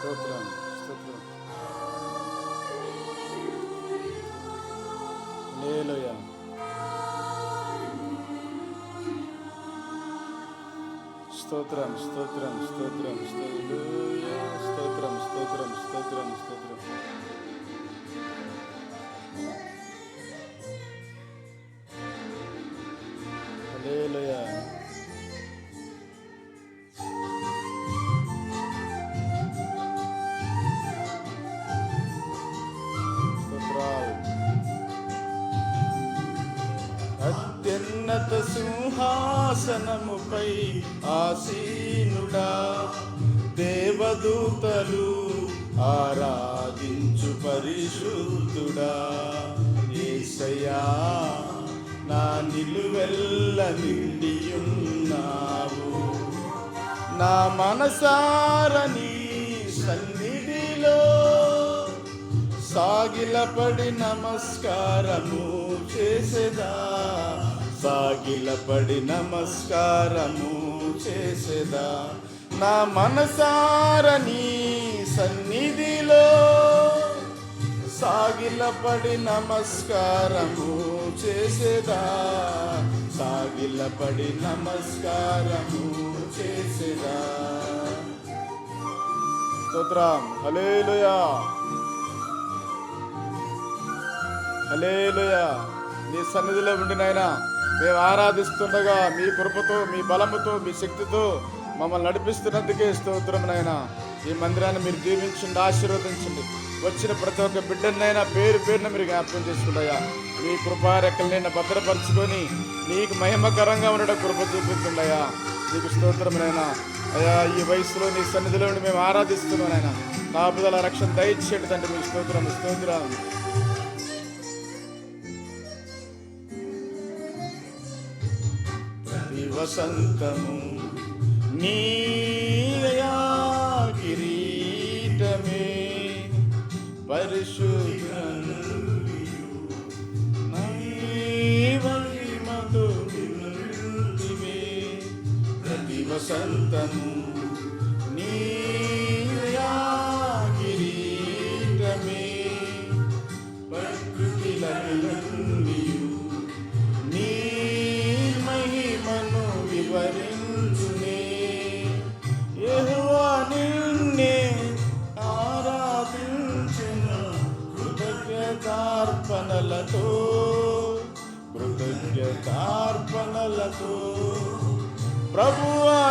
స్తోత్రం స్తోత్రం. హల్లెలూయా. స్తోత్రం స్తోత్రం స్తోత్రం హల్లెలూయా. స్తోత్రం స్తోత్రం స్తోత్రం స్తోత్రం. హల్లెలూయా. అత్యున్నత సింహాసనముపై ఆసీనుడా, దేవదూతలు ఆరాధించు పరిశుద్ధుడా. యేసయ్యా, నా నిలువెల్ల నిండియున్నావు. నా మనసారని సన్నిధిలో సాగిలపడి నమస్కారము చేసేదా, సాగిలపడి నమస్కారము చేసేదా. నా మనసారని సన్నిధిలో సాగిలపడి నమస్కారము చేసేదా, సాగిలపడి నమస్కారము చేసేదా. స్తోత్రం. హల్లెలూయా హల్లెలూయా. నీ సన్నిధిలో ఉండి నాయనా మేము ఆరాధిస్తుండగా మీ కృపతో, మీ బలముతో, మీ శక్తితో మమ్మల్ని నడిపిస్తున్నందుకే స్తోత్రం నాయనా. ఈ మందిరాన్ని మీరు దీవించండి, ఆశీర్వదించండి. వచ్చిన ప్రతి ఒక్క బిడ్డనైనా పేరు పేరున మీరు జ్ఞాపకం చేసుకుంటాయా. మీ కృపారెక్కలనైనా భద్రపరచుకొని నీకు మహిమకరంగా ఉండడం కృప చూపించండియా. నీకు స్తోత్రమునైనా అయ్యా. ఈ వయసులో నీ సన్నిధిలో ఉండి మేము ఆరాధిస్తున్నాం నాయనా. కాపుదల రక్షణ దయచేయండి తండ్రి. మీకు స్తోత్రం స్తోత్రం. వసంతము నీయా కిరీటమే, పరిశుద్ధను మహిమతో నిండివే. ప్రతి వసంతము నీయా కిరీటమే, ప్రకృతిలన్నియు నీ మహిమను వివరించునే. యెహోవా నిన్నే ఆరాధించును కృతజ్ఞతార్పణలతో, కృతజ్ఞతార్పణలతో. ప్రభువా